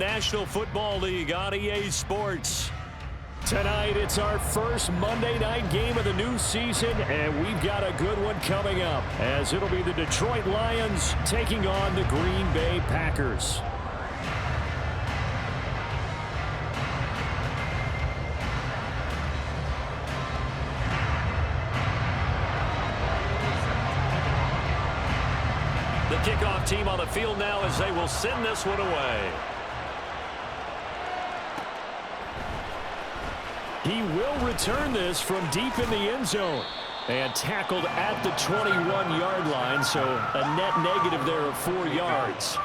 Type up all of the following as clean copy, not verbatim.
National Football League on EA Sports. Tonight, it's our first Monday night game of the new season, and we've got a good one coming up, as it'll be the Detroit Lions taking on the Green Bay Packers. The kickoff team on the field now as they will send this one away. He will return this from deep in the end zone and tackled at the 21-yard line, so a net negative there of 4 yards.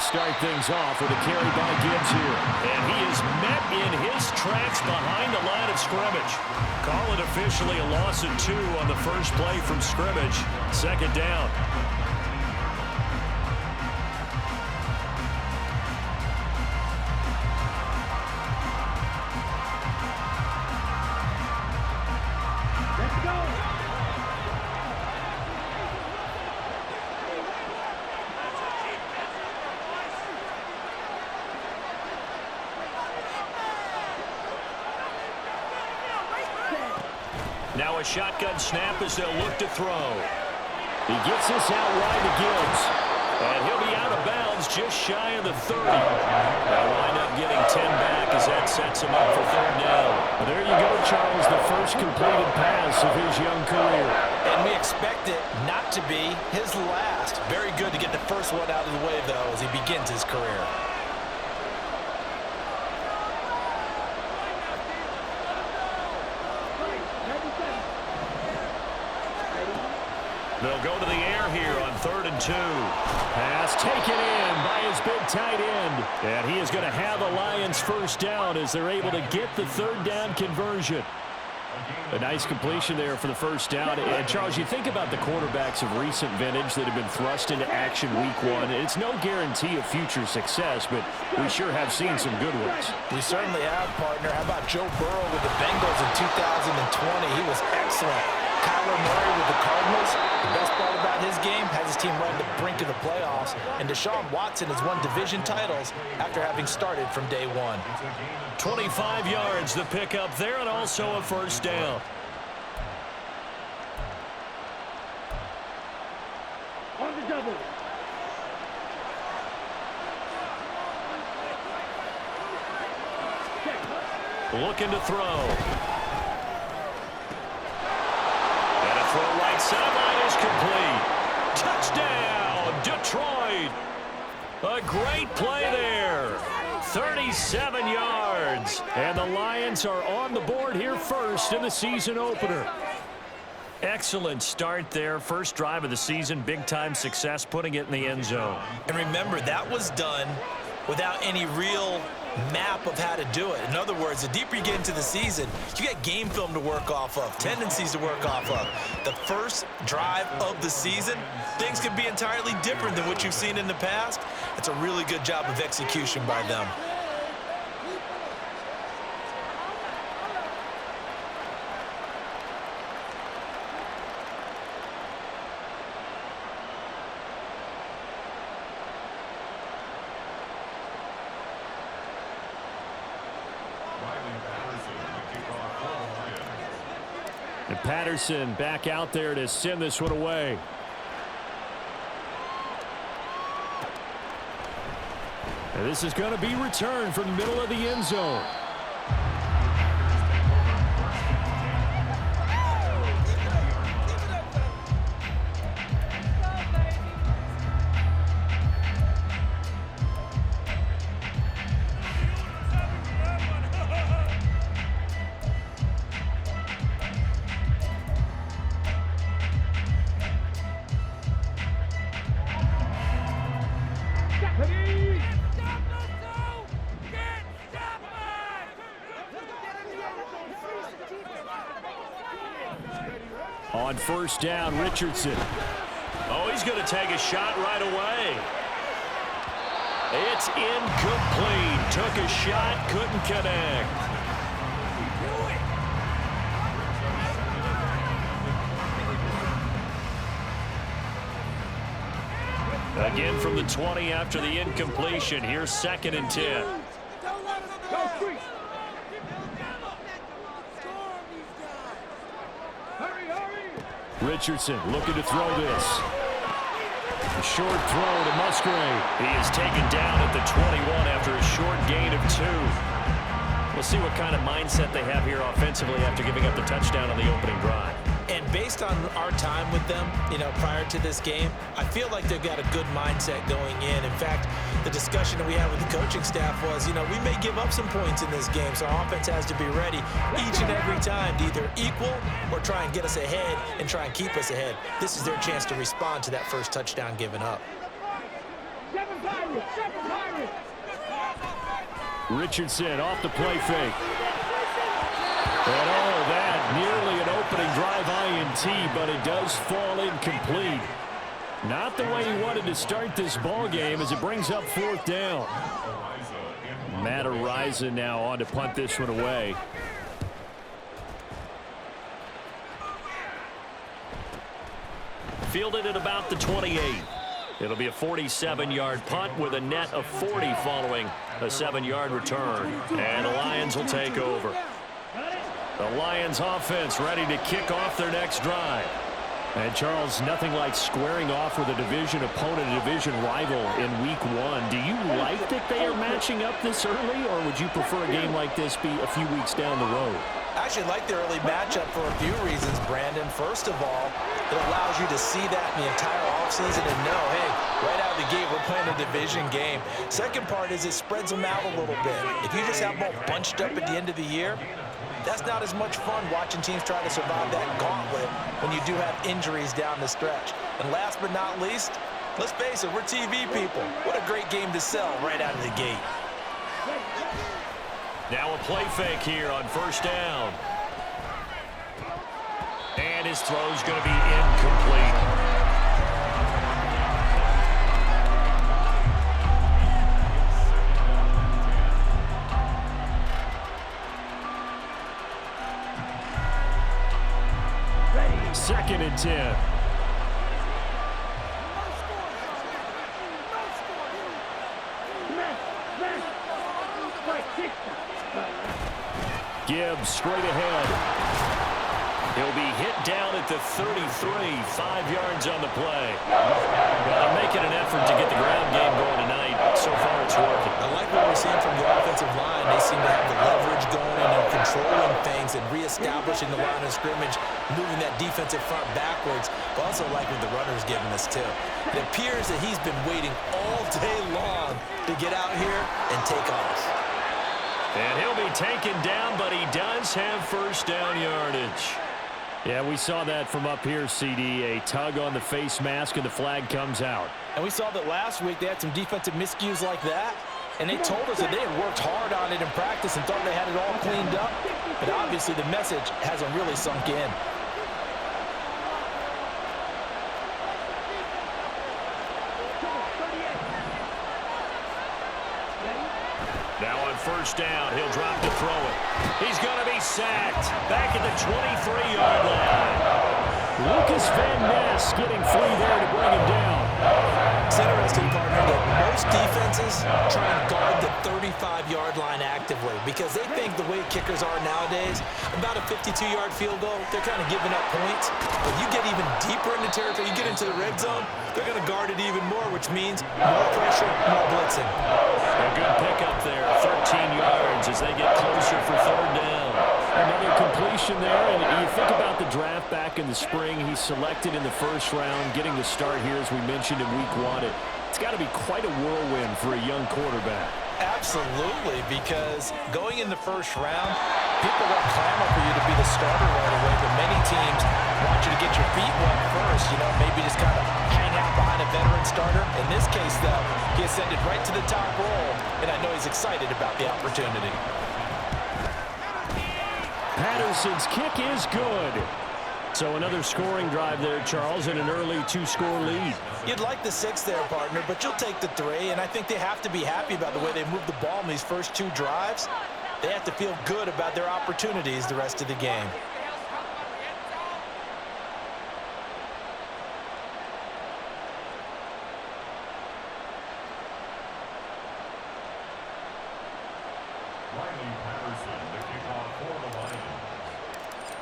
Start things off with a carry by Gibbs here. And he is met in his tracks behind the line of scrimmage. Call it officially a loss of 2 on the first play from scrimmage. Second down. Now a shotgun snap as they'll look to throw. He gets this out wide to Gibbs. And he'll be out of bounds just shy of the 30. They'll wind up getting 10 back as that sets him up for third down. Well, there you go, Charles, the first completed pass of his young career. And we expect it not to be his last. Very good to get the first one out of the way, though, as he begins his career. They'll go to the air here on 3rd and 2. Pass taken in by his big tight end. And he is going to have the Lions first down as they're able to get the third down conversion. A nice completion there for the first down. And, Charles, you think about the quarterbacks of recent vintage that have been thrust into action week 1. It's no guarantee of future success, but we sure have seen some good ones. We certainly have, partner. How about Joe Burrow with the Bengals in 2020? He was excellent. Kyler Murray with the Cardinals. The best part about his game has his team right at the brink of the playoffs. And Deshaun Watson has won division titles after having started from day 1. 25 yards the pickup there, and also a first down. On the double. Looking to throw. Throw right sideline is complete. Touchdown, Detroit. A great play there. 37 yards. And the Lions are on the board here first in the season opener. Excellent start there. First drive of the season. Big-time success putting it in the end zone. And remember, that was done without any real map of how to do it. In other words, the deeper you get into the season, you get game film to work off of, tendencies to work off of. The first drive of the season, things can be entirely different than what you've seen in the past. It's a really good job of execution by them. And Patterson back out there to send this one away. And this is going to be returned from the middle of the end zone. On first down, Richardson. Oh, he's going to take a shot right away. It's incomplete. Took a shot, couldn't connect. Again from the 20 after the incompletion. Here's 2nd and 10. Richardson looking to throw this. A short throw to Musgrave. He is taken down at the 21 after a short gain of 2. We'll see what kind of mindset they have here offensively after giving up the touchdown on the opening drive. And based on our time with them, prior to this game, I feel like they've got a good mindset going in. In fact, the discussion that we had with the coaching staff was, we may give up some points in this game, so our offense has to be ready each and every time to either equal or try and get us ahead and try and keep us ahead. This is their chance to respond to that first touchdown given up. Richardson off the play fake. And all that, nearly an opening drive INT, but it does fall incomplete. Not the way he wanted to start this ball game as it brings up 4th down. Matt Ariza now on to punt this one away. Fielded at about the 28. It'll be a 47-yard punt with a net of 40 following a 7-yard return. And the Lions will take over. The Lions offense ready to kick off their next drive. And Charles, nothing like squaring off with a division opponent, a division rival in week 1. Do you like that they are matching up this early, or would you prefer a game like this be a few weeks down the road? I actually like the early matchup for a few reasons, Brandon. First of all, it allows you to see that in the entire offseason and know, hey, right out of the gate, we're playing a division game. Second part is it spreads them out a little bit. If you just have them all bunched up at the end of the year, that's not as much fun watching teams try to survive that gauntlet when you do have injuries down the stretch. And last but not least, let's face it, we're TV people. What a great game to sell right out of the gate. Now a play fake here on first down. And his throw's going to be incomplete. Second and 10. Gibbs straight ahead. He'll be hit down at the 33, 5 yards on the play. Well, they're making an effort to get the ground game going tonight. So far, it's working. I like what we're seeing from the offensive line. They seem to have the leverage going and controlling things and reestablishing the line of scrimmage, moving that defensive front backwards, but also like what the runner's giving us, too. It appears that he's been waiting all day long to get out here and take off. And he'll be taken down, but he does have first down yardage. Yeah, we saw that from up here, CD. A tug on the face mask, and the flag comes out. And we saw that last week they had some defensive miscues like that, and they told us that they had worked hard on it in practice and thought they had it all cleaned up. But obviously the message hasn't really sunk in. Now on first down, he'll drop to throw it. He's going to be sacked back at the 23-yard line. Lucas Van Ness getting free there to bring him down. It's interesting, partner, that most defenses try and guard the 35-yard line actively because they think the way kickers are nowadays, about a 52-yard field goal, they're kind of giving up points. But you get even deeper into territory, you get into the red zone, they're going to guard it even more, which means more pressure, more blitzing. A good pickup there, 13 yards as they get closer for third down. Another completion there, and you think about the draft back in the spring. He's selected in the first round, getting the start here, as we mentioned, in week 1. It's got to be quite a whirlwind for a young quarterback. Absolutely, because going in the first round, people won't clamor for you to be the starter right away, but many teams want you to get your feet wet first, maybe just kind of hang out behind a veteran starter. In this case, though, he ascended right to the top role, and I know he's excited about the opportunity. Patterson's kick is good. So another scoring drive there, Charles, and an early 2-score lead. You'd like the 6 there, partner, but you'll take the 3, and I think they have to be happy about the way they moved the ball in these first 2 drives. They have to feel good about their opportunities the rest of the game.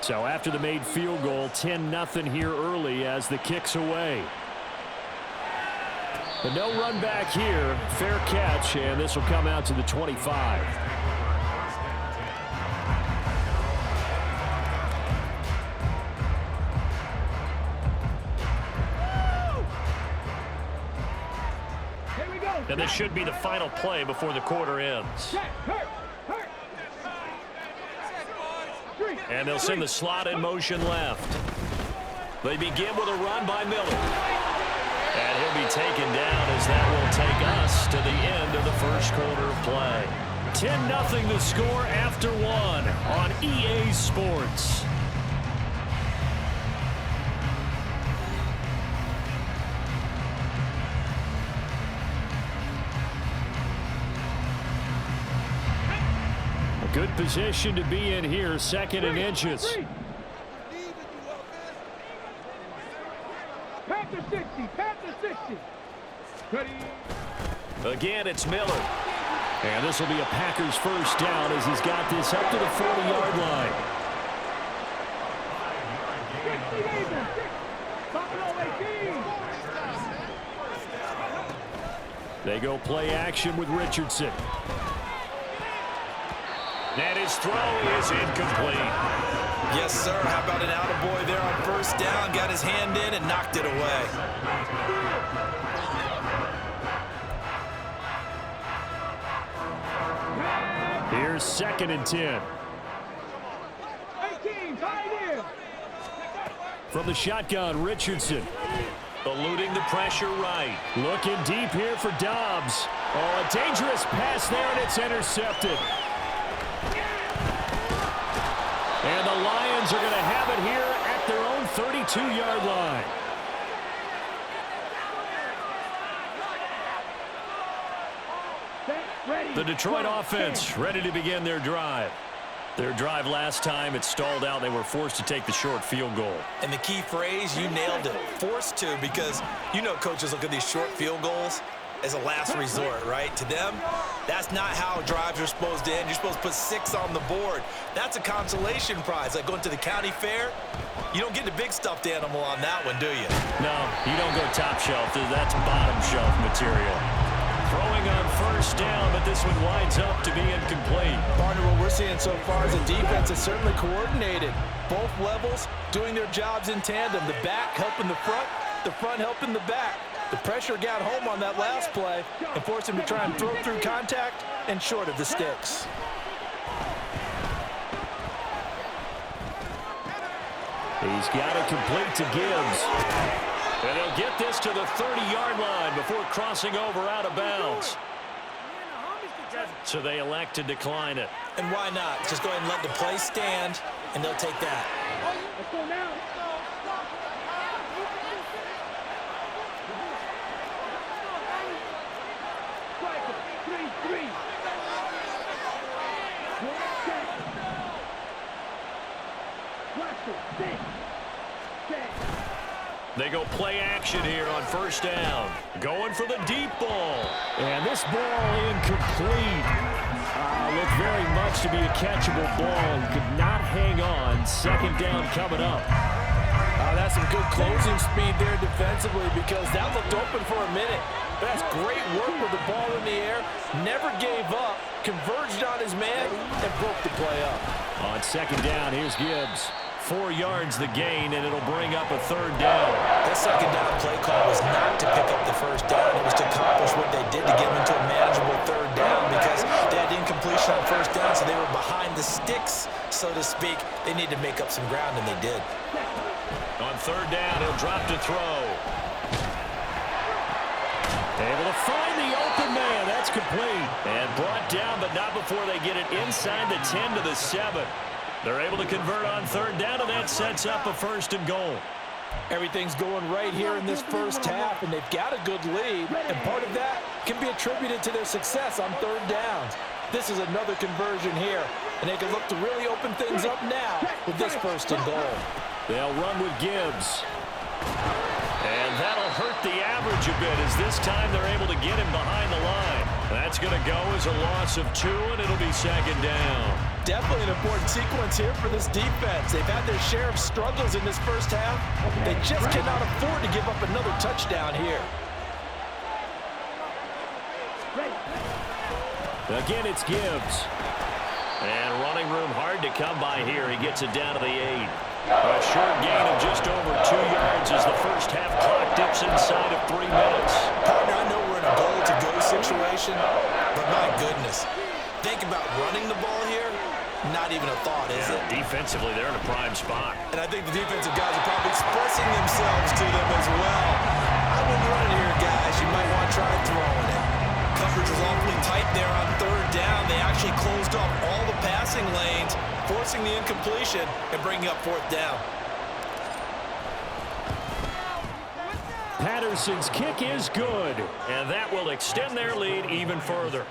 So after the made field goal, 10-0 here early as the kick's away. But no run back here. Fair catch, and this will come out to the 25. And this should be the final play before the quarter ends. And they'll send the slot in motion left. They begin with a run by Miller. And he'll be taken down as that will take us to the end of the first quarter of play. 10-0 the score after 1 on EA Sports. Good position to be in here, 2nd and inches. Panther 60, Panther 60. Again, it's Miller. And this will be a Packers first down as he's got this up to the 40-yard line. They go play action with Richardson. And his throw is incomplete. Yes, sir. How about an attaboy there on first down? Got his hand in and knocked it away. Here's 2nd and 10. From the shotgun, Richardson. Eluding the pressure right. Looking deep here for Dobbs. Oh, a dangerous pass there, and it's intercepted. And the Lions are going to have it here at their own 32-yard line. The Detroit offense ready to begin their drive. Their drive last time, it stalled out. They were forced to take the short field goal. And the key phrase, you nailed it, forced to, because you know coaches look at these short field goals as a last resort, right? To them, that's not how drives are supposed to end. You're supposed to put 6 on the board. That's a consolation prize. Like going to the county fair, you don't get the big stuffed animal on that one, do you? No, you don't go top shelf. That's bottom shelf material. Throwing on first down, but this one winds up to be incomplete. Partner, what we're seeing so far is the defense is certainly coordinated. Both levels doing their jobs in tandem. The back helping the front helping the back. The pressure got home on that last play and forced him to try and throw through contact and short of the sticks. He's got it complete to Gibbs. And he'll get this to the 30-yard line before crossing over out of bounds. So they elect to decline it. And why not? Just go ahead and let the play stand, and they'll take that. Let's go now. They go play action here on first down. Going for the deep ball. And this ball incomplete. Looked very much to be a catchable ball. Could not hang on. 2nd down coming up. That's some good closing speed there defensively because that looked open for a minute. That's great work with the ball in the air. Never gave up. Converged on his man and broke the play up. On 2nd down, here's Gibbs. 4 yards the gain, and it'll bring up a 3rd down. That 2nd down play call was not to pick up the first down. It was to accomplish what they did to get them into a manageable 3rd down because they had incompletion on first down, so they were behind the sticks, so to speak. They needed to make up some ground, and they did. On 3rd down, he'll drop to throw. Able to find the open man. That's complete. And brought down, but not before they get it inside the 10 to the 7. They're able to convert on third down, and that sets up a 1st and goal. Everything's going right here in this first half, and they've got a good lead, and part of that can be attributed to their success on third downs. This is another conversion here, and they can look to really open things up now with this 1st and goal. They'll run with Gibbs. And that'll hurt the average a bit as this time they're able to get him behind the line. That's going to go as a loss of 2, and it'll be 2nd down. Definitely an important sequence here for this defense. They've had their share of struggles in this first half. They just cannot afford to give up another touchdown here. Again, it's Gibbs. And running room hard to come by here. He gets it down to the 8. A short gain of just over 2 yards as the first half clock dips inside of 3 minutes. Partner, I know we're in a goal-to-go situation, but my goodness. Think about running the ball here. Not even a thought, is it? Defensively, they're in a prime spot. And I think the defensive guys are probably expressing themselves to them as well. I wouldn't run it here, guys. You might want to try throwing it. Coverage was awfully tight there on third down. They actually closed off all the passing lanes, forcing the incompletion and bringing up 4th down. Patterson's kick is good, and that will extend their lead even further.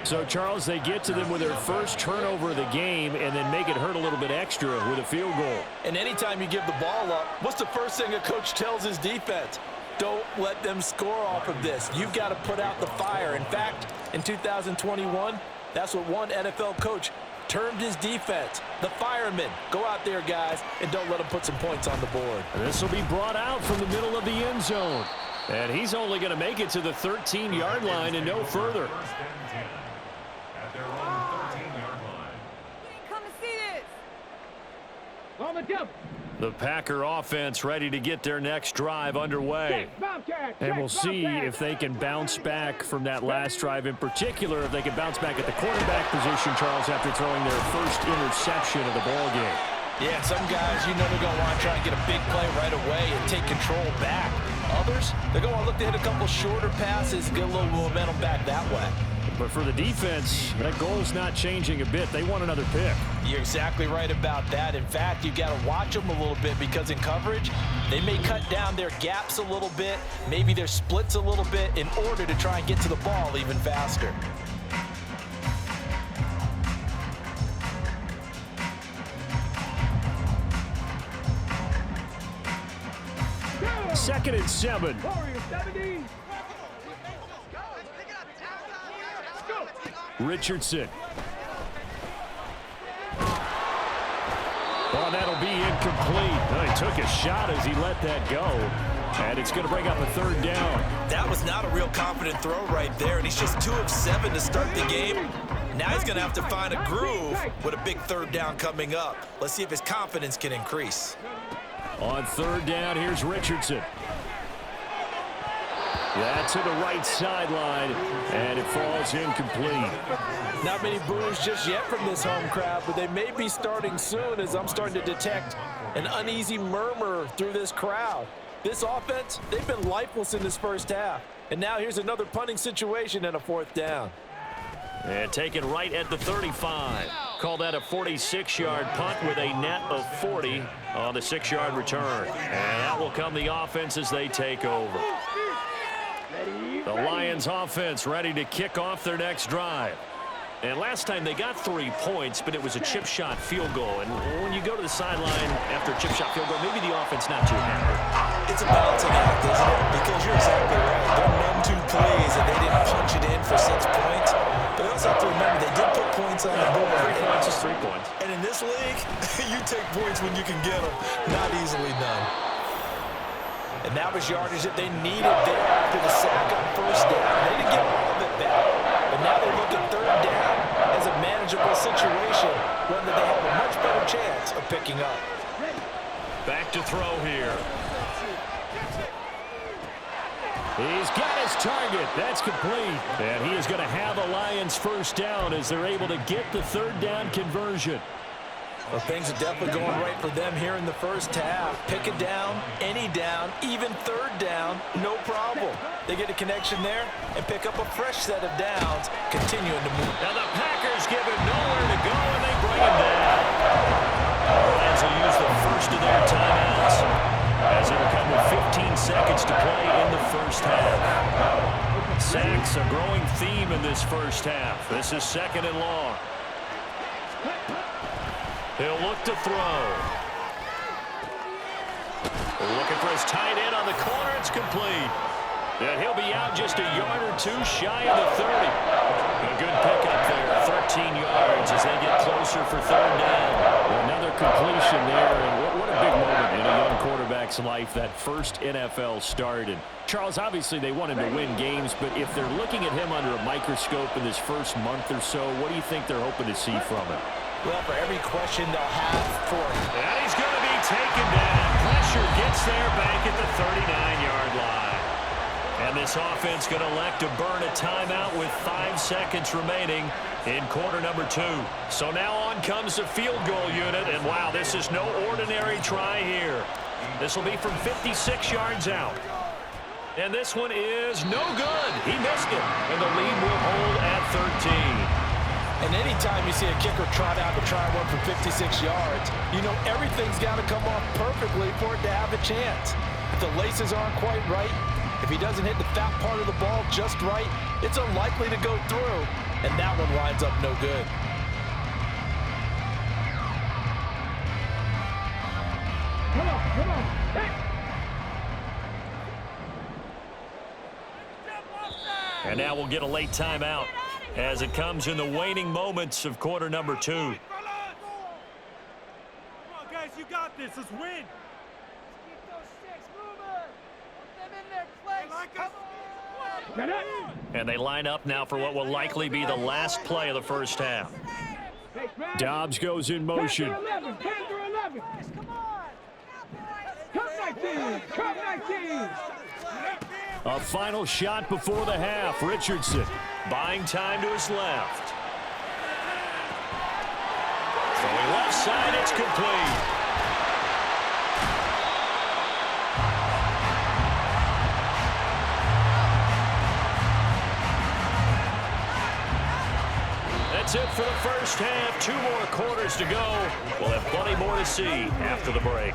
So, Charles, they get to them with their first turnover of the game and then make it hurt a little bit extra with a field goal. And anytime you give the ball up, what's the first thing a coach tells his defense? Don't let them score off of this. You've got to put out the fire. In fact, in 2021, that's what one NFL coach termed his defense. The firemen. Go out there, guys, and don't let them put some points on the board. And this will be brought out from the middle of the end zone. And he's only going to make it to the 13-yard line and no further. Come and see this. On the jump. The Packer offense ready to get their next drive underway. And we'll see if they can bounce back from that last drive, in particular, if they can bounce back at the quarterback position, Charles, after throwing their first interception of the ballgame. Yeah, some guys, you know they're going to want to try and get a big play right away and take control back. Others, they're going to look to hit a couple shorter passes, get a little momentum back that way. But for the defense, that goal's not changing a bit. They want another pick. You're exactly right about that. In fact, you've got to watch them a little bit because in coverage, they may cut down their gaps a little bit, maybe their splits a little bit in order to try and get to the ball even faster. Second and 7. Richardson. Oh, that'll be incomplete. Oh, he took a shot as he let that go. And it's going to bring up a 3rd down. That was not a real confident throw right there, and he's just 2 of 7 to start the game. Now he's going to have to find a groove with a big 3rd down coming up. Let's see if his confidence can increase. On 3rd down, here's Richardson. That's to the right sideline, and it falls incomplete. Not many boos just yet from this home crowd, but they may be starting soon as I'm starting to detect an uneasy murmur through this crowd. This offense, they've been lifeless in this first half. And now here's another punting situation and a 4th down. And taken right at the 35. Call that a 46-yard punt with a net of 40 on the 6-yard return. And that will come the offense as they take over. The Lions offense ready to kick off their next drive. And last time they got 3 points, but it was a chip shot field goal. And when you go to the sideline after a chip shot field goal, maybe the offense not too happy. It's a balancing act, isn't it? Because you're exactly right. They're none too pleased that they didn't punch it in for 6 points. But you also have to remember they did put points on the board. 3 points is 3 points. And in this league, you take points when you can get them. Not easily done. And that was yardage that they needed there after the sack on 1st down. They didn't get all of it back. But now they look at 3rd down as a manageable situation, one that they have a much better chance of picking up. Back to throw here. He's got his target. That's complete. And he is going to have a Lions 1st down as they're able to get the 3rd down conversion. Well, things are definitely going right for them here in the first half. Pick it down, any down, even 3rd down, no problem. They get a connection there and pick up a fresh set of downs, continuing to move. Now the Packers give him nowhere to go, and they bring him down. first half. This is 2nd and long. He'll look to throw. Looking for his tight end on the corner. It's complete. And he'll be out just a yard or two shy of the 30. A good pickup there, 13 yards as they get closer for 3rd down. Another completion there, and what a big moment in a young quarterback's life, that first NFL start. And Charles, obviously they want him to win games, but if they're looking at him under a microscope in this first month or so, what do you think they're hoping to see from him? Well, for every question they'll have for him. And he's going to be taken down. Pressure gets there back at the 39-yard line. And this offense going to elect to burn a timeout with 5 seconds remaining in quarter number 2. So now on comes the field goal unit. And, wow, this is no ordinary try here. This will be from 56 yards out. And this one is no good. He missed it. And the lead will hold at 13. And anytime you see a kicker trot out to try one for 56 yards, you know everything's got to come off perfectly for it to have a chance. If the laces aren't quite right, if he doesn't hit the fat part of the ball just right, it's unlikely to go through, and that one winds up no good. Come on. Hey. And now we'll get a late timeout as it comes in the waning moments of quarter number 2. Come on, guys, you got this. Let's win. And they line up now for what will likely be the last play of the first half. Dobbs goes in motion. 10 through 11. Come 19. A final shot before the half. Richardson buying time to his left. Throwing left side, it's complete. That's it for the first half. 2 more quarters to go. We'll have plenty more to see after the break.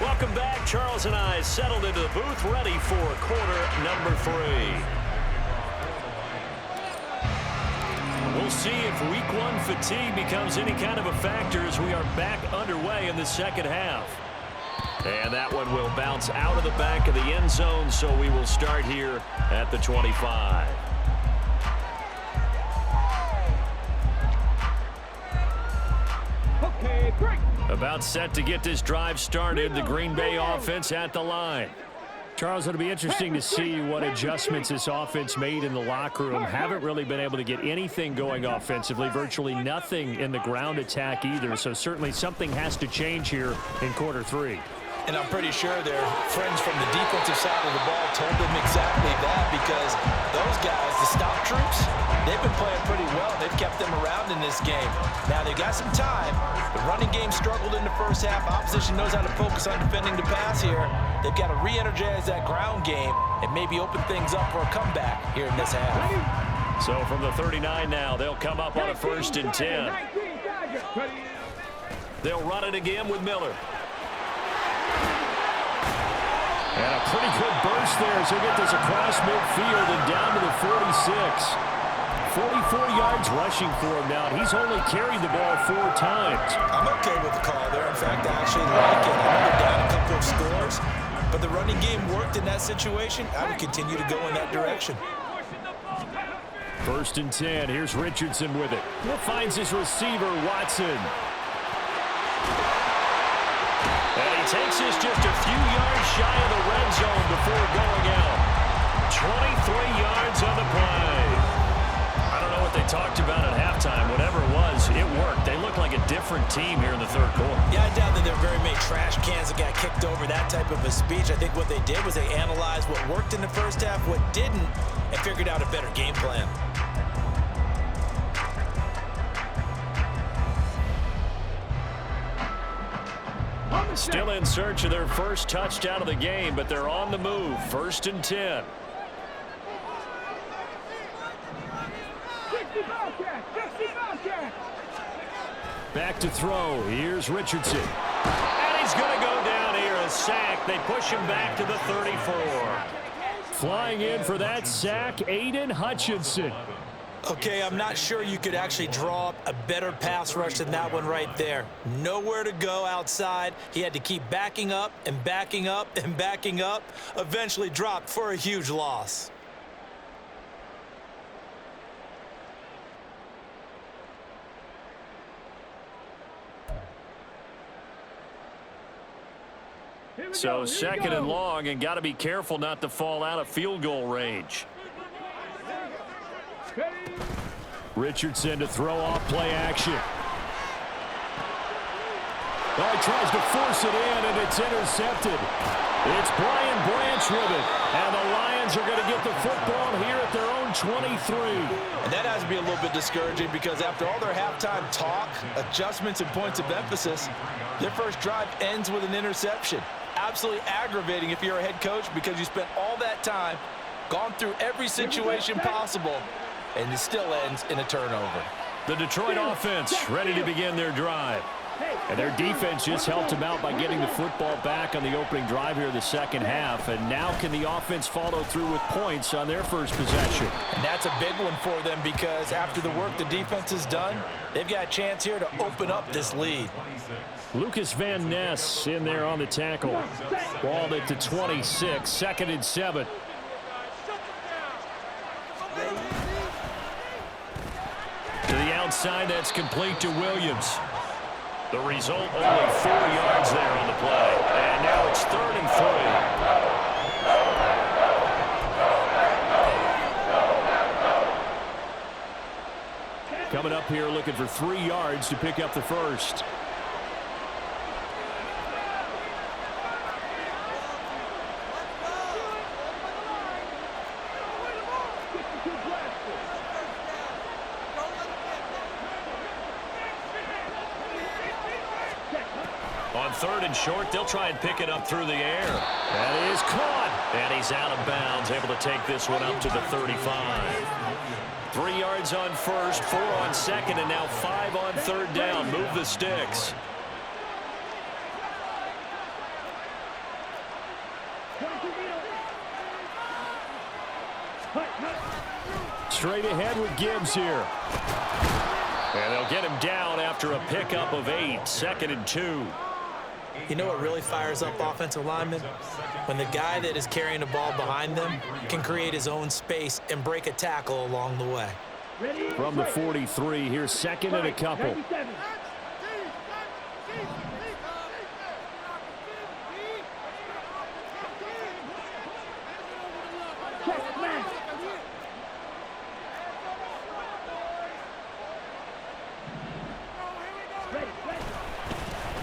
Welcome back. Charles and I settled into the booth, ready for quarter number 3. We'll see if week 1 fatigue becomes any kind of a factor as we are back underway in the second half. And that one will bounce out of the back of the end zone, so we will start here at the 25. Okay, break. About set to get this drive started, the Green Bay offense at the line. Charles, it'll be interesting to see what adjustments this offense made in the locker room. Haven't really been able to get anything going offensively, virtually nothing in the ground attack either. So certainly something has to change here in quarter 3. And I'm pretty sure their friends from the defensive side of the ball told them exactly that, because those guys, the stop troops, they've been playing pretty well. They've kept them around in this game. Now, they've got some time. The running game struggled in the first half. Opposition knows how to focus on defending the pass here. They've got to re-energize that ground game and maybe open things up for a comeback here in this half. So from the 39 now, they'll come up on a 1st and 10. They'll run it again with Miller. And a pretty good burst there as he'll get this across midfield and down to the 46. 44 yards rushing for him now. He's only carried the ball 4 times. I'm okay with the call there. In fact, I actually like it. I know they're down a couple of scores, but the running game worked in that situation. I would continue to go in that direction. 1st and 10. Here's Richardson with it. Finds his receiver, Watson. And he takes this just a few yards shy of the red zone before going out. 23 yards on the play. I don't know what they talked about at halftime. Whatever it was, it worked. They look like a different team here in the 3rd quarter. Yeah, I doubt that there are very many trash cans that got kicked over, that type of a speech. I think what they did was they analyzed what worked in the first half, what didn't, and figured out a better game plan. Still in search of their first touchdown of the game, but they're on the move. 1st and 10. Back to throw. Here's Richardson. And he's going to go down here. A sack. They push him back to the 34. Flying in for that sack, Aiden Hutchinson. Okay, I'm not sure you could actually draw up a better pass rush than that one right there. Nowhere to go outside. He had to keep backing up and backing up and backing up. Eventually dropped for a huge loss. So second and long, and got to be careful not to fall out of field goal range. Richardson to throw off play action. Oh, he tries to force it in, and it's intercepted. It's Brian Branch with it, and the Lions are going to get the football here at their own 23. And that has to be a little bit discouraging because after all their halftime talk, adjustments, and points of emphasis, their first drive ends with an interception. Absolutely aggravating if you're a head coach because you spent all that time, gone through every situation possible, and it still ends in a turnover. The Detroit offense ready to begin their drive. And their defense just helped them out by getting the football back on the opening drive here in the second half. And now can the offense follow through with points on their first possession? And that's a big one for them because after the work the defense has done, they've got a chance here to open up this lead. Lucas Van Ness in there on the tackle. Ball at the 26, 2nd and 7. To the outside, that's complete to Williams. The result, only 4 yards there on the play. And now it's 3rd and 3. Coming up here looking for 3 yards to pick up the first. On 3rd and short, they'll try and pick it up through the air. That is caught. And he's out of bounds, able to take this one up to the 35. 3 yards on first, 4 on second, and now 5 on 3rd down. Move the sticks. Straight ahead with Gibbs here. And they'll get him down after a pickup of 8, 2nd and 2. You know what really fires up offensive linemen? When the guy that is carrying the ball behind them can create his own space and break a tackle along the way. From the 43, here's 2nd and a couple.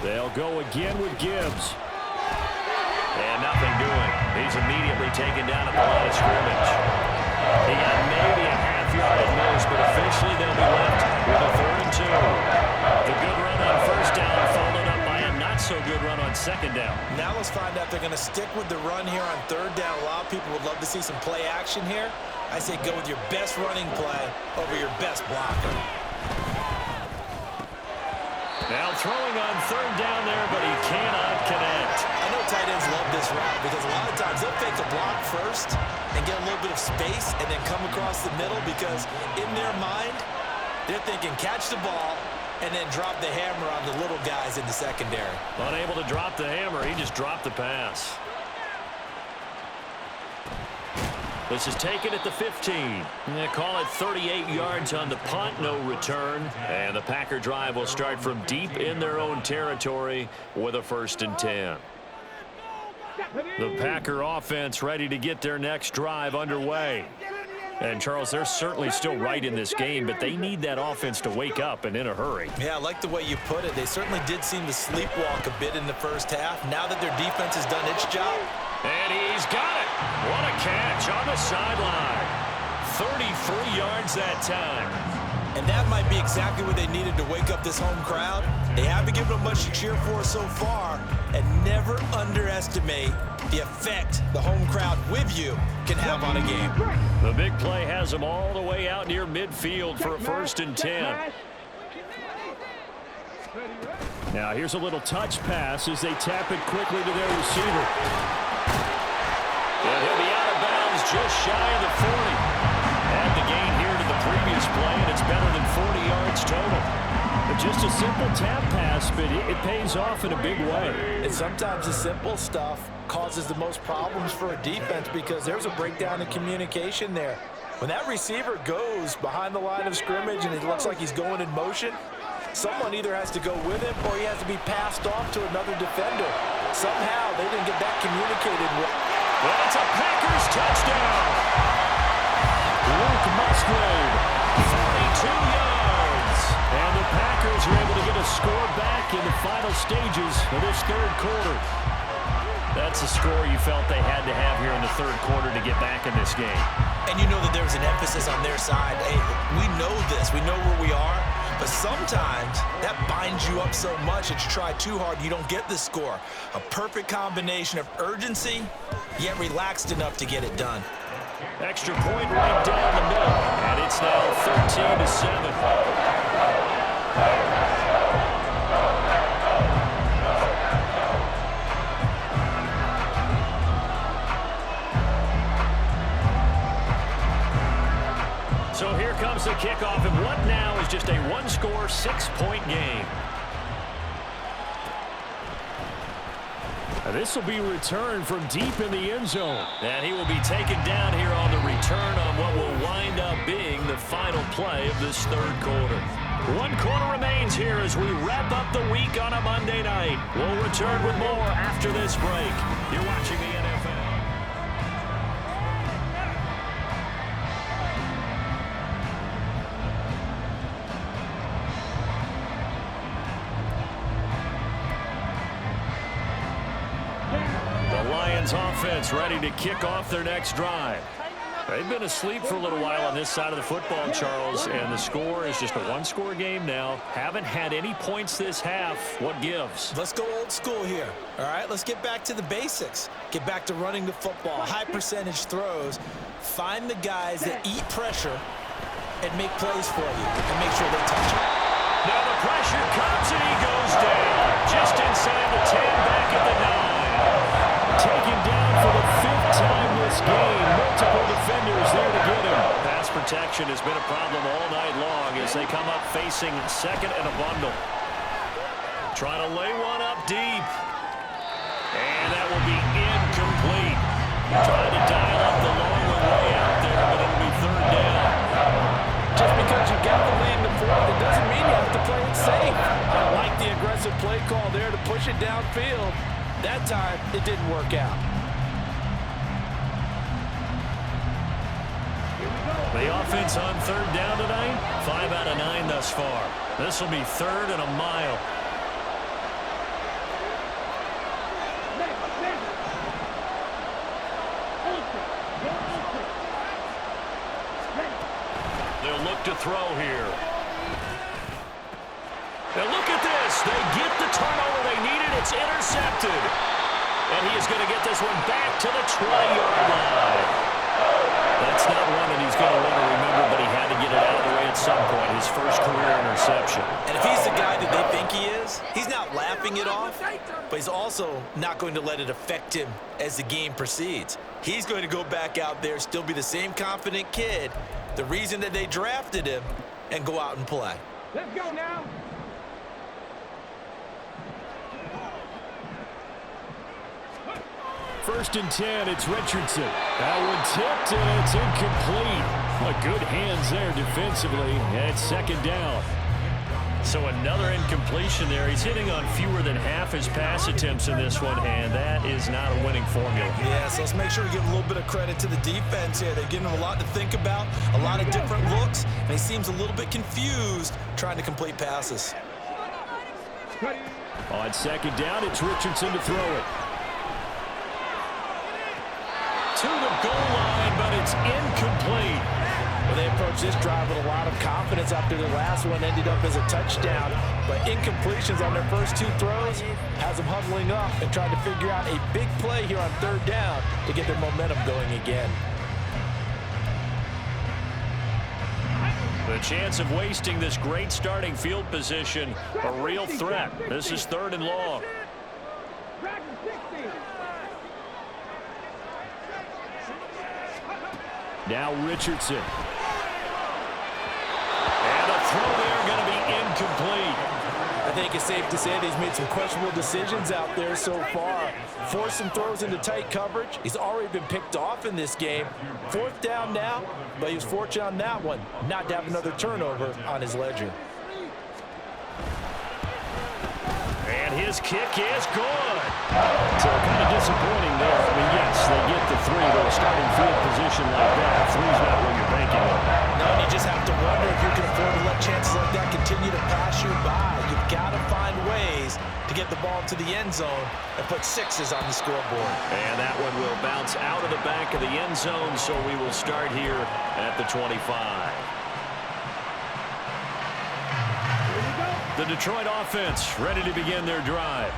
They'll go again with Gibbs. And nothing doing. He's immediately taken down at the line of scrimmage. He got maybe a half yard at most, but officially they'll be left with a 3rd and 2. The good run on 1st down followed up by a not-so-good run on 2nd down. Now let's find out if they're going to stick with the run here on 3rd down. A lot of people would love to see some play action here. I say go with your best running play over your best blocker. Now throwing on 3rd down there, but he cannot connect. I know tight ends love this route because a lot of times they'll fake a block first and get a little bit of space and then come across the middle because in their mind, they're thinking catch the ball and then drop the hammer on the little guys in the secondary. Unable to drop the hammer, he just dropped the pass. This is taken at the 15. They call it 38 yards on the punt, no return. And the Packer drive will start from deep in their own territory with a 1st and 10. The Packer offense ready to get their next drive underway. And, Charles, they're certainly still right in this game, but they need that offense to wake up and in a hurry. Yeah, I like the way you put it. They certainly did seem to sleepwalk a bit in the first half. Now that their defense has done its job. And he's got it. What a catch on the sideline. 33 yards that time. And that might be exactly what they needed to wake up this home crowd. They haven't given them much to cheer for so far. And never underestimate the effect the home crowd with you can have on a game. The big play has them all the way out near midfield for a 1st and 10. Now here's a little touch pass as they tap it quickly to their receiver. And he'll be out of bounds just shy of the 40. Add the gain here to the previous play, and it's better than 40 yards total. But just a simple tap pass, but it pays off in a big way. And sometimes the simple stuff causes the most problems for a defense because there's a breakdown in communication there. When that receiver goes behind the line of scrimmage and it looks like he's going in motion, someone either has to go with him or he has to be passed off to another defender. Somehow they didn't get that communicated with. Well, it's a Packers touchdown. Luke Musgrave, 42 yards. And the Packers are able to get a score back in the final stages of this third quarter. That's a score you felt they had to have here in the third quarter to get back in this game. And you know that there was an emphasis on their side. Hey, we know this. We know where we are. But sometimes that binds you up so much that you try too hard, you don't get the score. A perfect combination of urgency, yet relaxed enough to get it done. Extra point right down the middle. And it's now 13-7. So here comes the kickoff, and what now is just a one-score, 6-point game. This will be returned from deep in the end zone. And he will be taken down here on the return on what will wind up being the final play of this third quarter. One quarter remains here as we wrap up the week on a Monday night. We'll return with more after this break. You're watching the NFL. Offense ready to kick off their next drive. They've been asleep for a little while on this side of the football, Charles, and the score is just a one-score game now. Haven't had any points this half. What gives? Let's go old school here. All right, let's get back to the basics. Get back to running the football, high percentage throws. Find the guys that eat pressure and make plays for you and make sure they touch it. Now the pressure comes and he goes down. Just inside the 10, back at the 9. Taken down for the 5th time this game. Multiple defenders there to get him. Pass protection has been a problem all night long as they come up facing second and a bundle. Trying to lay one up deep. And that will be incomplete. Trying to dial up the long one way out there, but it'll be third down. Just because you got the lead in the fourth, it doesn't mean you have to play it safe. I like the aggressive play call there to push it downfield. That time, it didn't work out. The offense on third down tonight, 5 out of 9 thus far. This will be third and a mile. They'll look to throw here. Now look at this. They get the turnover they needed. It's intercepted. And he is going to get this one back to the 20-yard line. That's not one that he's going to want to remember, but he had to get it out of the way at some point. His first career interception. And if he's the guy that they think he is, he's not laughing it off, but he's also not going to let it affect him as the game proceeds. He's going to go back out there, still be the same confident kid, the reason that they drafted him, and go out and play. Let's go now. First and 10, it's Richardson. That one tipped, and it's incomplete. Good hands there defensively, and it's second down. So another incompletion there. He's hitting on fewer than half his pass attempts in this one, and that is not a winning formula. Yeah, so let's make sure we give a little bit of credit to the defense here. They're giving him a lot to think about, a lot of different looks, and he seems a little bit confused trying to complete passes. On second down, it's Richardson to throw it. To the goal line, but it's incomplete. Well, they approached this drive with a lot of confidence after the last one ended up as a touchdown. But incompletions on their first 2 throws has them huddling up and trying to figure out a big play here on third down to get their momentum going again. The chance of wasting this great starting field position, a real threat. This is 3rd and long. Now Richardson. And a throw there going to be incomplete. I think it's safe to say that he's made some questionable decisions out there so far. Forced some throws into tight coverage. He's already been picked off in this game. 4th down now, but he was fortunate on that one not to have another turnover on his ledger. And his kick is good. So kind of disappointing there. I mean, yes, they get the 3 to a starting field position like that. 3's not what you're banking on. No, and you just have to wonder if you can afford to let chances like that continue to pass you by. You've got to find ways to get the ball to the end zone and put 6s on the scoreboard. And that one will bounce out of the back of the end zone, so we will start here at the 25. The Detroit offense ready to begin their drive.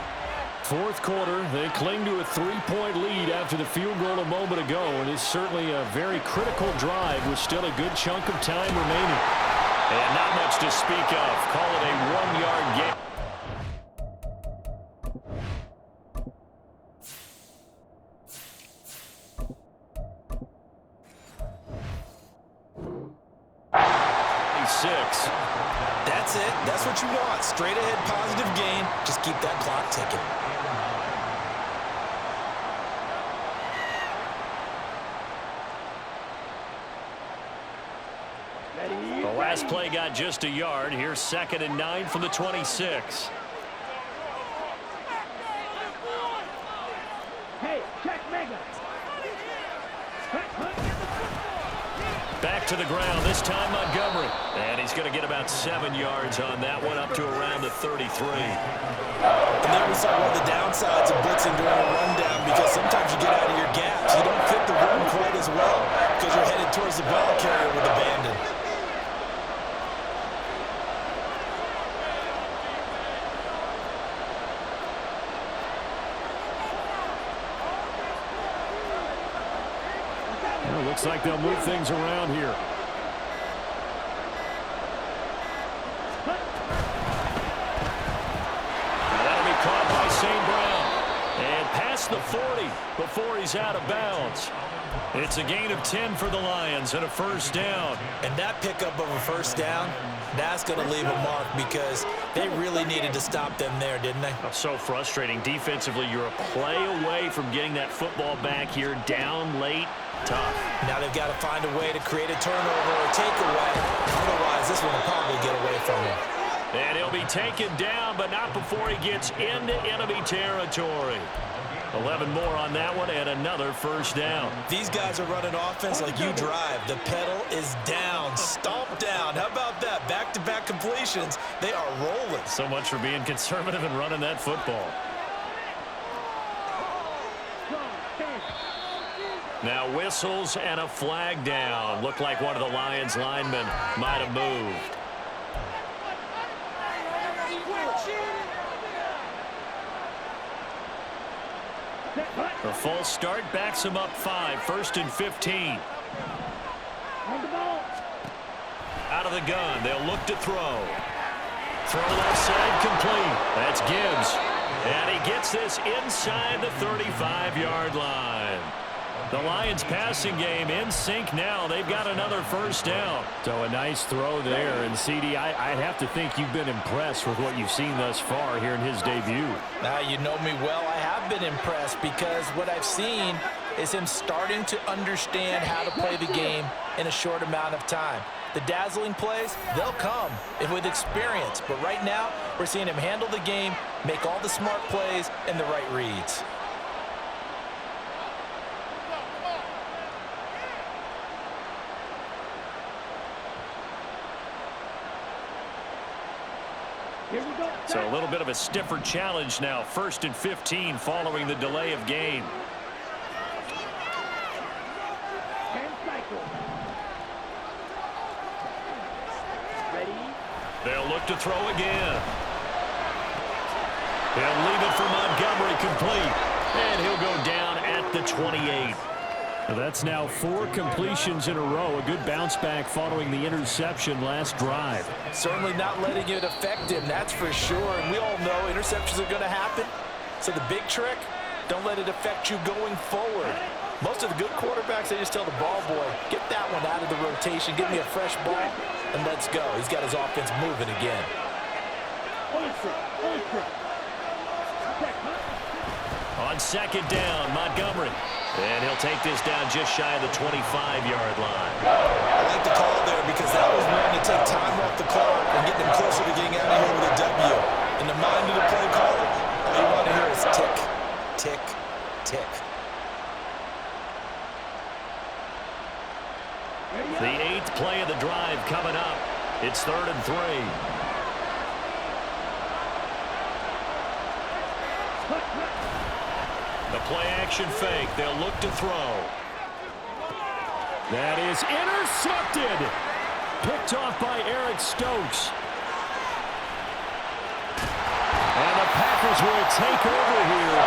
4th quarter, they cling to a 3-point lead after the field goal a moment ago, and it's certainly a very critical drive with still a good chunk of time remaining. And not much to speak of. Call it a 1-yard gain. That's it. That's what you want. Straight ahead positive gain. Just keep that clock ticking. The last play got just a yard. Here's 2nd and 9 from the 26. Hey, check Mega. Back to the ground, this time Montgomery. And he's going to get about 7 yards on that one, up to around the 33. And there we saw one of the downsides of blitzing during a rundown, because sometimes you get out of your gaps. You don't fit the run quite as well because you're headed towards the ball carrier with abandon. Well, looks like they'll move things around here. That'll be caught by St. Brown. And past the 40 before he's out of bounds. It's a gain of 10 for the Lions and a 1st down. And that pickup of a 1st down, that's going to leave a mark, because they really needed to stop them there, didn't they? So frustrating. Defensively, you're a play away from getting that football back here, down late. Tough. Now they've got to find a way to create a turnover or takeaway. Otherwise, this one will probably get away from him. And he'll be taken down, but not before he gets into enemy territory. 11 more on that one, and another 1st down. These guys are running offense like you drive. The pedal is down, stomp down. How about that? Back-to-back completions. They are rolling. So much for being conservative and running that football. Now whistles and a flag down. Looked like one of the Lions linemen might have moved. The false start backs him up 5. 1st and 15. Out of the gun. They'll look to throw. Throw left side complete. That's Gibbs. And he gets this inside the 35-yard line. The Lions passing game in sync now. They've got another 1st down. So a nice throw there. And, CD, I'd have to think you've been impressed with what you've seen thus far here in his debut. Now, you know me well. I have been impressed, because what I've seen is him starting to understand how to play the game in a short amount of time. The dazzling plays, they'll come with experience. But right now, we're seeing him handle the game, make all the smart plays, and the right reads. So a little bit of a stiffer challenge now. 1st and 15 following the delay of game. They'll look to throw again. They'll leave it for Montgomery complete. And he'll go down at the 28. That's now 4 completions in a row. A good bounce back following the interception last drive. Certainly not letting it affect him, that's for sure. And we all know interceptions are going to happen. So the big trick, don't let it affect you going forward. Most of the good quarterbacks, they just tell the ball boy, get that one out of the rotation, give me a fresh ball, and let's go. He's got his offense moving again. On second down, Montgomery. And he'll take this down just shy of the 25-yard line. I like the call there because that was one to take time off the clock and get them closer to getting out of here with a W. In the mind of the play caller, all you want to hear is tick, tick, tick. The 8th play of the drive coming up. It's 3rd and 3. The play-action fake. They'll look to throw. That is intercepted. Picked off by Eric Stokes. And the Packers will take over here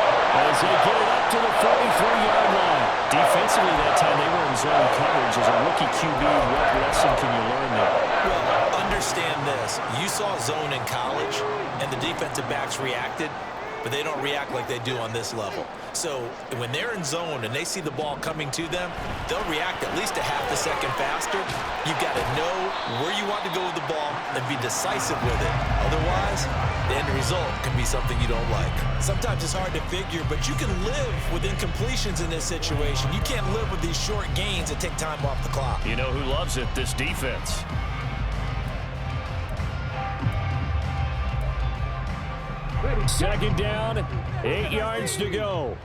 as they get it up to the 43-yard line. Defensively that time, they were in zone coverage. As a rookie QB, what lesson can you learn there? Well, understand this. You saw zone in college, and the defensive backs reacted, but they don't react like they do on this level. So when they're in zone and they see the ball coming to them, they'll react at least a half a second faster. You've got to know where you want to go with the ball and be decisive with it. Otherwise, the end result can be something you don't like. Sometimes it's hard to figure, but you can live with incompletions in this situation. You can't live with these short gains that take time off the clock. You know who loves it? This defense. Second down, 8 yards to go.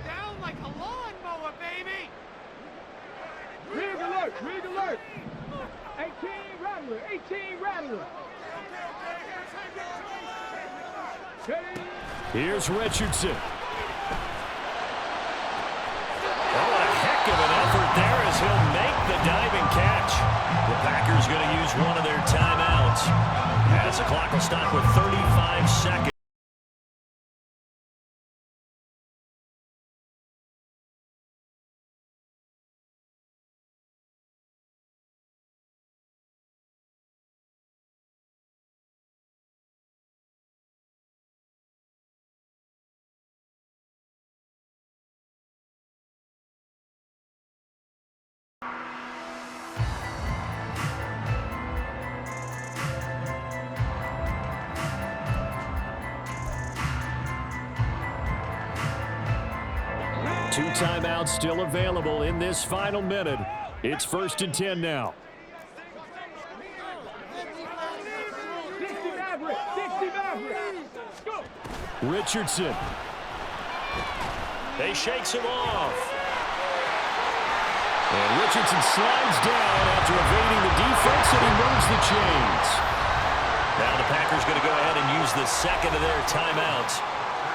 Down like a lawnmower, baby. Rig alert, rig alert. 18 Rattler, 18 Rattler. Here's Richardson. Oh, what a heck of an effort there as he'll make the diving catch. The Packers going to use one of their timeouts as the clock will stop with 35 seconds. Two timeouts still available in this final minute. It's 1st and 10 now. 60 Maverick, 60 Maverick. Go. Richardson. They shakes him off. And Richardson slides down after evading the defense, and he moves the chains. Now the Packers going to go ahead and use the second of their timeouts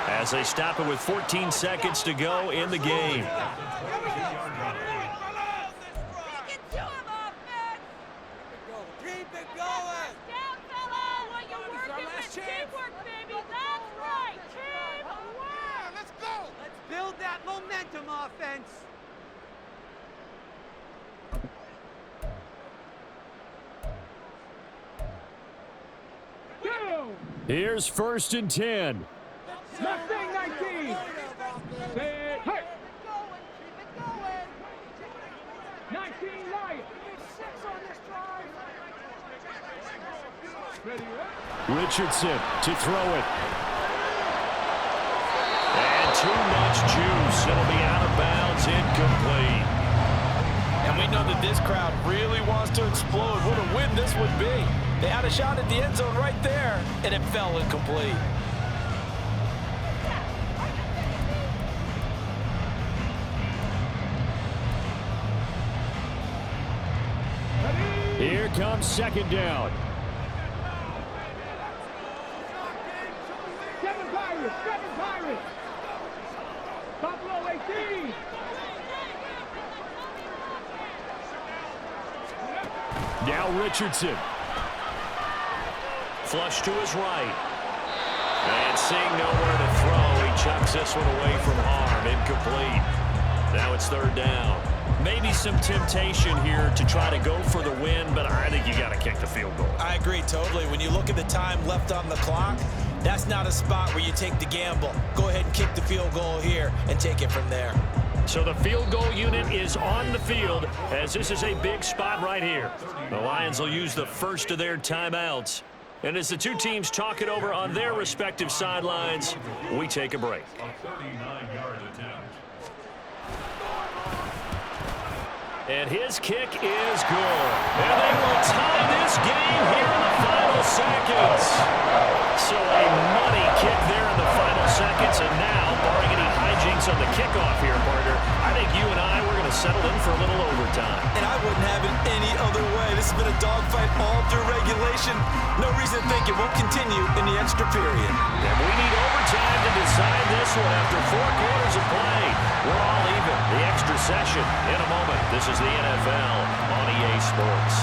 as they stop it with 14 seconds to go in the game. Build that momentum offense. Go. Here's 1st and 10. Mustang 19. Say, hey. 19 Lion. Ready, right? Richardson to throw it. And too much juice. It'll be out of bounds, incomplete. And we know that this crowd really wants to explode. What a win this would be. They had a shot at the end zone right there, and it fell incomplete. Here comes second down. 7 Pirates, 7 Pirates. Buffalo 18. Now Richardson. Flush to his right. And seeing nowhere to throw, he chucks this one away from harm. Incomplete. Now it's third down. Maybe some temptation here to try to go for the win, but I think you got to kick the field goal. I agree totally. When you look at the time left on the clock, that's not a spot where you take the gamble. Go ahead and kick the field goal here and take it from there. So the field goal unit is on the field as this is a big spot right here. The Lions will use the first of their timeouts. And as the two teams talk it over on their respective sidelines, we take a break. And his kick is good. And they will tie this game here in the final seconds. So a money kick there in the final seconds. And now, barring any hijinks on the kickoff here, partner, I think you and I, we're going to settle in for a little overtime. And I wouldn't have it any other way. This has been a dogfight all through regulation. No reason to think it won't continue in the extra period. And we need overtime to decide this one after 4 quarters of play. We're all even. The extra session in a moment. This is the NFL on EA Sports.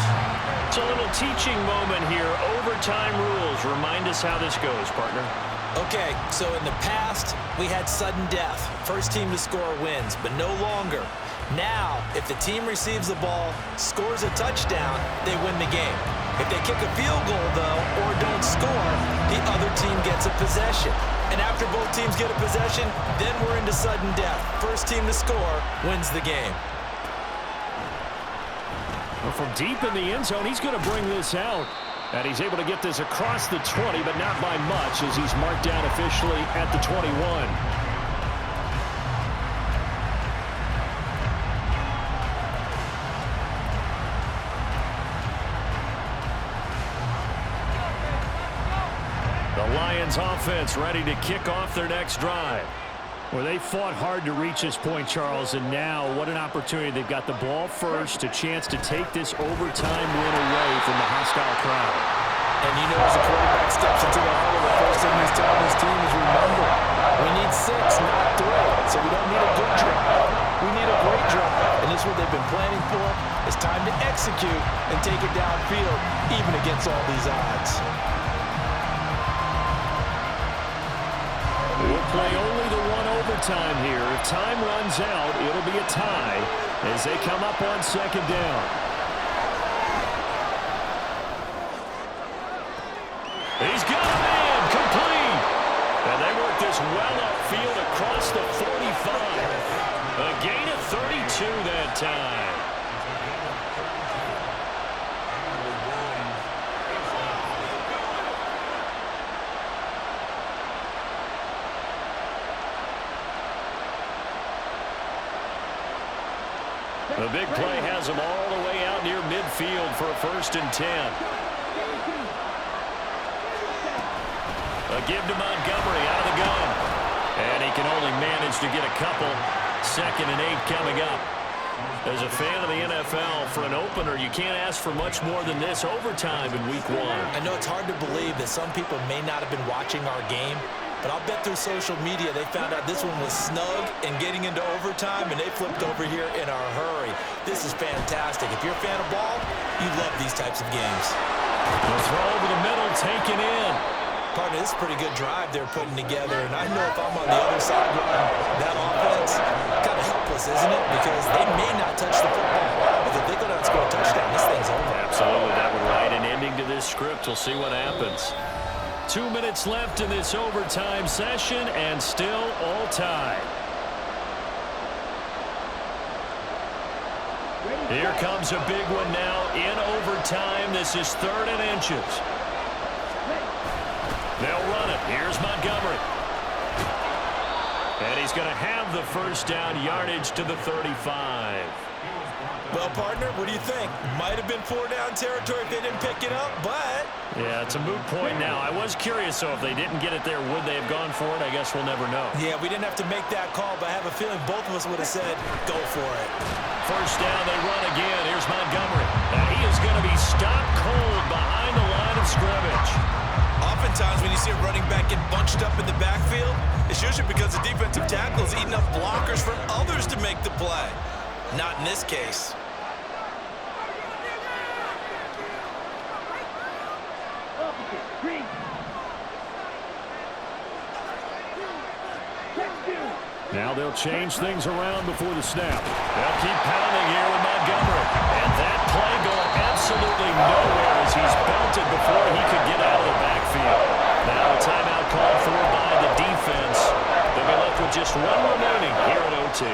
It's a little teaching moment here. Overtime rules. Remind us how this goes, partner. Okay, so in the past, we had sudden death. First team to score wins, but no longer. Now, if the team receives the ball, scores a touchdown, they win the game. If they kick a field goal, though, or don't score, the other team gets a possession. And after both teams get a possession, then we're into sudden death. First team to score wins the game. Well, from deep in the end zone, he's going to bring this out. And he's able to get this across the 20, but not by much as he's marked down officially at the 21. The Lions offense ready to kick off their next drive. Well, they fought hard to reach this point, Charles, and now what an opportunity. They've got the ball first, a chance to take this overtime win away from the hostile crowd. And you know, as the quarterback steps into the huddle, the first thing he's telling his team is, remember, we need 6, not 3. So we don't need a good drive. We need a great drive. And this is what they've been planning for. It's time to execute and take it downfield, even against all these odds. We'll play only the one overtime here. If time runs out, it'll be a tie as they come up on second down. He's got a man complete. And they work this well upfield across the 45. A gain of 32 that time. The big play has them all the way out near midfield for a 1st and 10. A give to Montgomery out of the gun. And he can only manage to get a couple. 2nd and 8 coming up. As a fan of the NFL, for an opener, you can't ask for much more than this overtime in week 1. I know it's hard to believe that some people may not have been watching our game, but I'll bet through social media they found out this one was snug and getting into overtime, and they flipped over here in a hurry. This is fantastic. If you're a fan of ball, you love these types of games. The throw over the middle, taken in. Partner, this is a pretty good drive they're putting together, and I know if I'm on the other sideline, that offense, kind of helpless, isn't it? Because they may not touch the football, but if they go down and score a touchdown, this thing's over. Absolutely, that would write an ending to this script. We'll see what happens. 2 minutes left in this overtime session, and still all tied. Here comes a big one now in overtime. This is 3rd and inches. They'll run it. Here's Montgomery. And he's going to have the 1st down, yardage to the 35. Well, partner, what do you think? Might have been 4-down territory if they didn't pick it up, but... Yeah, it's a moot point now. I was curious, so if they didn't get it there, would they have gone for it? I guess we'll never know. Yeah, we didn't have to make that call, but I have a feeling both of us would have said, go for it. 1st down, they run again. Here's Montgomery. And he is going to be stopped cold behind the line of scrimmage. Oftentimes, when you see a running back get bunched up in the backfield, it's usually because the defensive tackle is eating up blockers for others to make the play. Not in this case. Now they'll change things around before the snap. They'll keep pounding here with Montgomery. And that play going absolutely nowhere as he's belted before he could get out of the backfield. Now a timeout called for by the defense. They'll be left with just one remaining here at OT.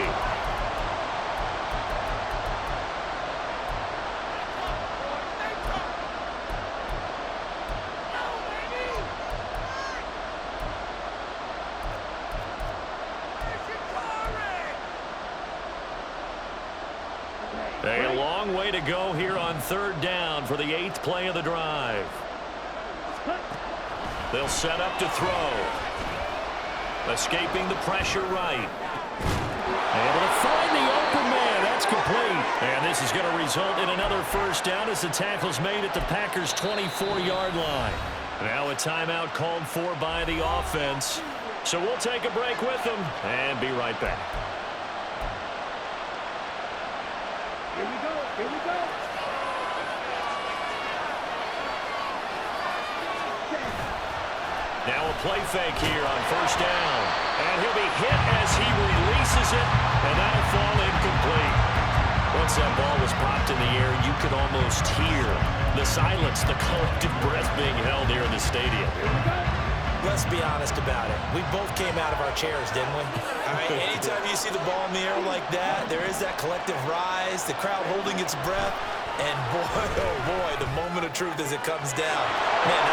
A long way to go here on third down for the 8th play of the drive. They'll set up to throw. Escaping the pressure right. Able to find the open man. That's complete. And this is going to result in another first down as the tackle's made at the Packers' 24-yard line. Now a timeout called for by the offense. So we'll take a break with them and be right back. Here we go. Here we go. Now a play fake here on first down. And he'll be hit as he releases it, and that'll fall incomplete. Once that ball was popped in the air, you could almost hear the silence, the collective breath being held here in the stadium. Let's be honest about it. We both came out of our chairs, didn't we? All right, anytime you see the ball in the air like that, there is that collective rise, the crowd holding its breath, and boy, oh boy, the moment of truth as it comes down. Man,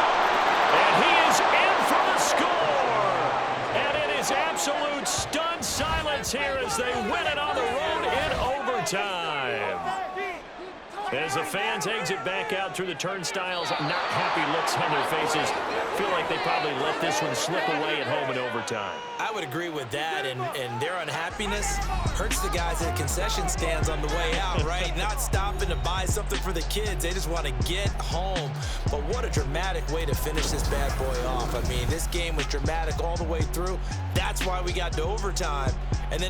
and he is in for the score! And it is absolute stunned silence here as they win it on the road in overtime. As the fans exit back out through the turnstiles, not happy looks on their faces. Feel like they probably let this one slip away at home in overtime. I would agree with that, and their unhappiness hurts the guys at the concession stands on the way out, right? Not stopping to buy something for the kids. They just want to get home. But what a dramatic way to finish this bad boy off. I mean, this game was dramatic all the way through. That's why we got to overtime. And then